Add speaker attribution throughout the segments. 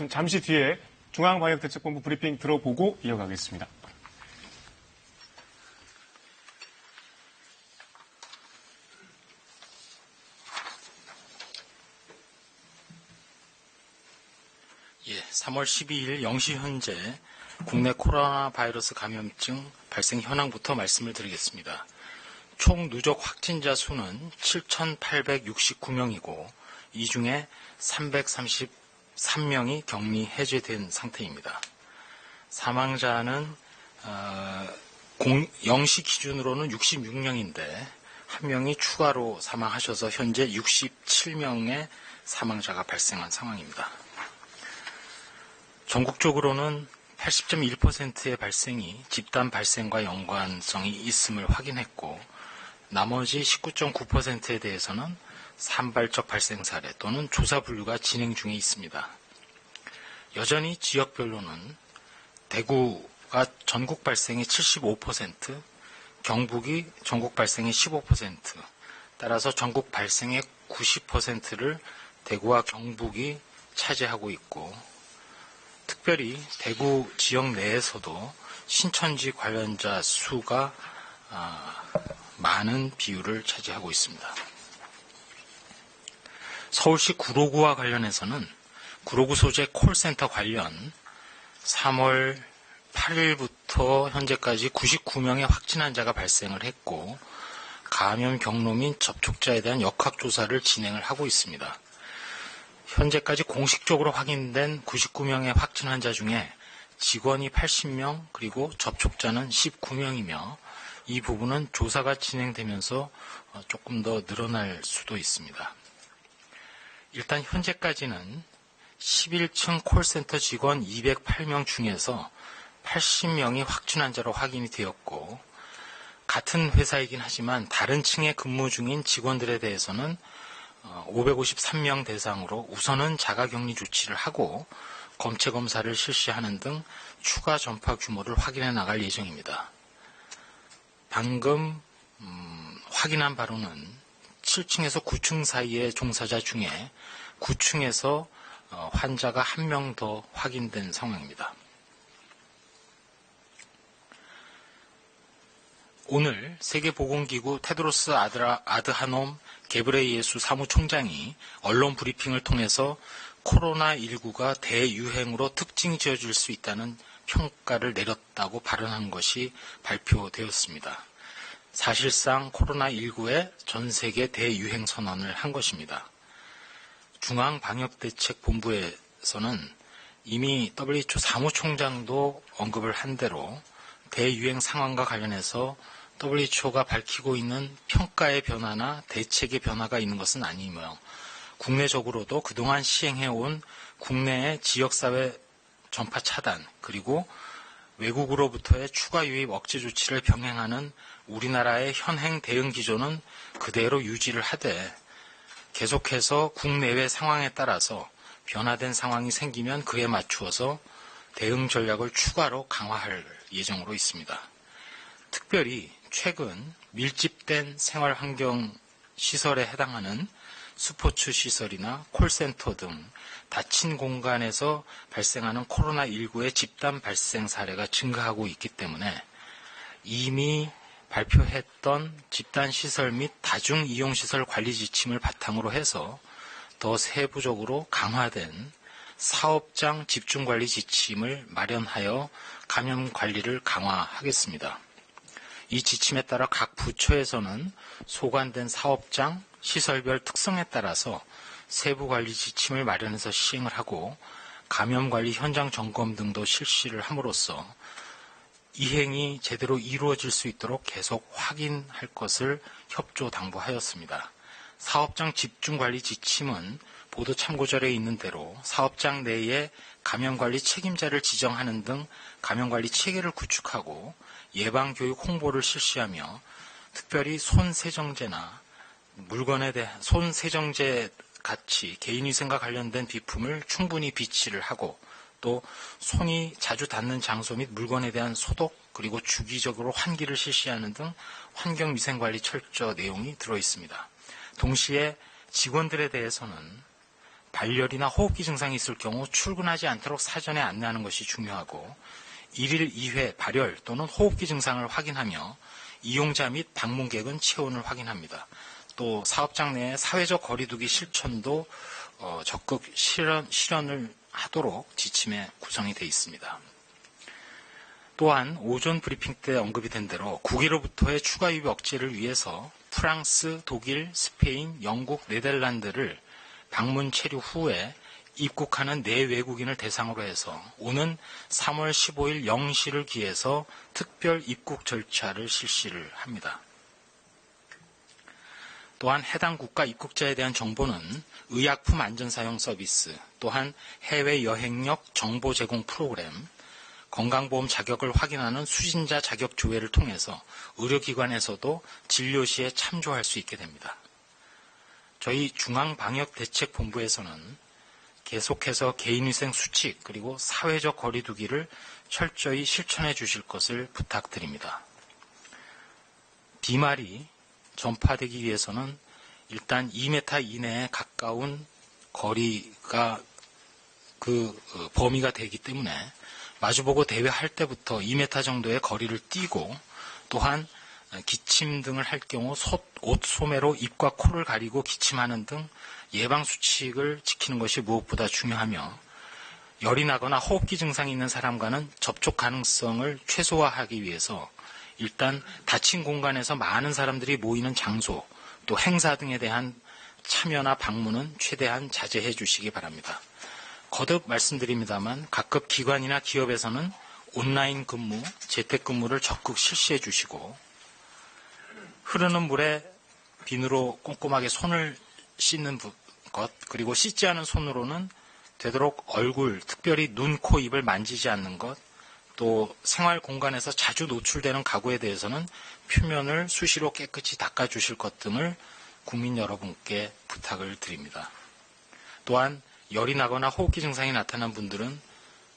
Speaker 1: 잠시 뒤에 중앙방역대책본부 브리핑 들어보고 이어가겠습니다.
Speaker 2: 예, 3월 12일 0시 현재 국내 코로나 바이러스 감염증 발생 현황부터 말씀을 드리겠습니다. 총 누적 확진자 수는 7,869명이고 이 중에 333명이 격리 해제된 상태입니다. 사망자는 0시 기준으로는 66명인데 한 명이 추가로 사망하셔서 현재 67명의 사망자가 발생한 상황입니다. 전국적으로는 80.1%의 발생이 집단 발생과 연관성이 있음을 확인했고 나머지 19.9%에 대해서는 산발적 발생 사례 또는 조사 분류가 진행 중에 있습니다. 여전히 지역별로는 대구가 전국 발생의 75%, 경북이 전국 발생의 15%, 따라서 전국 발생의 90%를 대구와 경북이 차지하고 있고 특별히 대구 지역 내에서도 신천지 관련자 수가 많은 비율을 차지하고 있습니다. 서울시 구로구와 관련해서는 구로구 소재 콜센터 관련 3월 8일부터 현재까지 99명의 확진 환자가 발생을 했고 감염 경로 및 접촉자에 대한 역학조사를 진행을 하고 있습니다. 현재까지 공식적으로 확인된 99명의 확진 환자 중에 직원이 80명 그리고 접촉자는 19명이며 이 부분은 조사가 진행되면서 조금 더 늘어날 수도 있습니다. 일단 현재까지는 11층 콜센터 직원 208명 중에서 80명이 확진 환자로 확인이 되었고 같은 회사이긴 하지만 다른 층에 근무 중인 직원들에 대해서는 553명 대상으로 우선은 자가격리 조치를 하고 검체 검사를 실시하는 등 추가 전파 규모를 확인해 나갈 예정입니다. 방금 확인한 바로는 7층에서 9층 사이의 종사자 중에 9층에서 환자가 한 명 더 확인된 상황입니다. 오늘 세계보건기구 테드로스 아드하놈 게브레이예수 사무총장이 언론 브리핑을 통해서 코로나19가 대유행으로 특징 지어줄 수 있다는 평가를 내렸다고 발언한 것이 발표되었습니다. 사실상 코로나19의 전 세계 대유행 선언을 한 것입니다. 중앙방역대책본부에서는 이미 WHO 사무총장도 언급을 한 대로 대유행 상황과 관련해서 WHO가 밝히고 있는 평가의 변화나 대책의 변화가 있는 것은 아니며 국내적으로도 그동안 시행해온 국내의 지역사회 전파 차단 그리고 외국으로부터의 추가 유입 억제 조치를 병행하는 우리나라의 현행 대응 기조는 그대로 유지를 하되 계속해서 국내외 상황에 따라서 변화된 상황이 생기면 그에 맞추어서 대응 전략을 추가로 강화할 예정으로 있습니다. 특별히 최근 밀집된 생활환경 시설에 해당하는 스포츠 시설이나 콜센터 등 닫힌 공간에서 발생하는 코로나19의 집단 발생 사례가 증가하고 있기 때문에 이미 발표했던 집단시설 및 다중이용시설 관리 지침을 바탕으로 해서 더 세부적으로 강화된 사업장 집중관리 지침을 마련하여 감염관리를 강화하겠습니다. 이 지침에 따라 각 부처에서는 소관된 사업장, 시설별 특성에 따라서 세부관리 지침을 마련해서 시행을 하고 감염관리 현장 점검 등도 실시를 함으로써 이행이 제대로 이루어질 수 있도록 계속 확인할 것을 협조 당부하였습니다. 사업장 집중관리 지침은 보도 참고자료에 있는 대로 사업장 내에 감염관리 책임자를 지정하는 등 감염관리 체계를 구축하고 예방교육 홍보를 실시하며 특별히 손세정제나 물건에 대한 손세정제 같이 개인위생과 관련된 비품을 충분히 비치를 하고 또 손이 자주 닿는 장소 및 물건에 대한 소독 그리고 주기적으로 환기를 실시하는 등 환경위생관리 철저 내용이 들어있습니다. 동시에 직원들에 대해서는 발열이나 호흡기 증상이 있을 경우 출근하지 않도록 사전에 안내하는 것이 중요하고 1일 2회 발열 또는 호흡기 증상을 확인하며 이용자 및 방문객은 체온을 확인합니다. 또 사업장 내에 사회적 거리두기 실천도 적극 실현을 하도록 지침에 구성이 되어 있습니다. 또한 오전 브리핑 때 언급이 된 대로 국외로부터의 추가 유입 억제를 위해서 프랑스, 독일, 스페인, 영국, 네덜란드를 방문 체류 후에 입국하는 내외국인을 대상으로 해서 오는 3월 15일 0시를 기해서 특별 입국 절차를 실시를 합니다. 또한 해당 국가 입국자에 대한 정보는 의약품 안전사용 서비스, 또한 해외 여행력 정보 제공 프로그램, 건강보험 자격을 확인하는 수신자 자격 조회를 통해서 의료기관에서도 진료 시에 참조할 수 있게 됩니다. 저희 중앙방역대책본부에서는 계속해서 개인위생 수칙 그리고 사회적 거리두기를 철저히 실천해 주실 것을 부탁드립니다. 비말이 전파되기 위해서는 일단 2m 이내에 가까운 거리가 범위가 되기 때문에 마주보고 대회할 때부터 2m 정도의 거리를 띄고 또한 기침 등을 할 경우 옷 소매로 입과 코를 가리고 기침하는 등 예방수칙을 지키는 것이 무엇보다 중요하며 열이 나거나 호흡기 증상이 있는 사람과는 접촉 가능성을 최소화하기 위해서 일단 닫힌 공간에서 많은 사람들이 모이는 장소 또 행사 등에 대한 참여나 방문은 최대한 자제해 주시기 바랍니다. 거듭 말씀드립니다만 각급 기관이나 기업에서는 온라인 근무, 재택근무를 적극 실시해 주시고 흐르는 물에 비누로 꼼꼼하게 손을 씻는 것 그리고 씻지 않은 손으로는 되도록 얼굴, 특별히 눈, 코, 입을 만지지 않는 것 또 생활 공간에서 자주 노출되는 가구에 대해서는 표면을 수시로 깨끗이 닦아주실 것 등을 국민 여러분께 부탁을 드립니다. 또한 열이 나거나 호흡기 증상이 나타난 분들은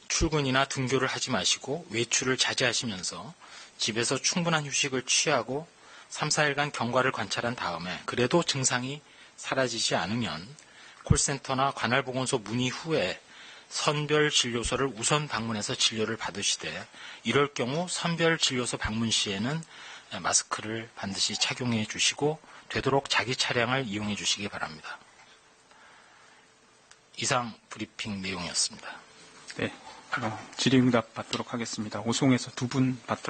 Speaker 2: 출근이나 등교를 하지 마시고 외출을 자제하시면서 집에서 충분한 휴식을 취하고 3, 4일간 경과를 관찰한 다음에 그래도 증상이 사라지지 않으면 콜센터나 관할보건소 문의 후에 선별진료소를 우선 방문해서 진료를 받으시되 이럴 경우 선별진료소 방문 시에는 마스크를 반드시 착용해 주시고 되도록 자기 차량을 이용해 주시기 바랍니다. 이상 브리핑 내용이었습니다.
Speaker 1: 네, 질의응답 받도록 하겠습니다. 오송에서 두 분 받도록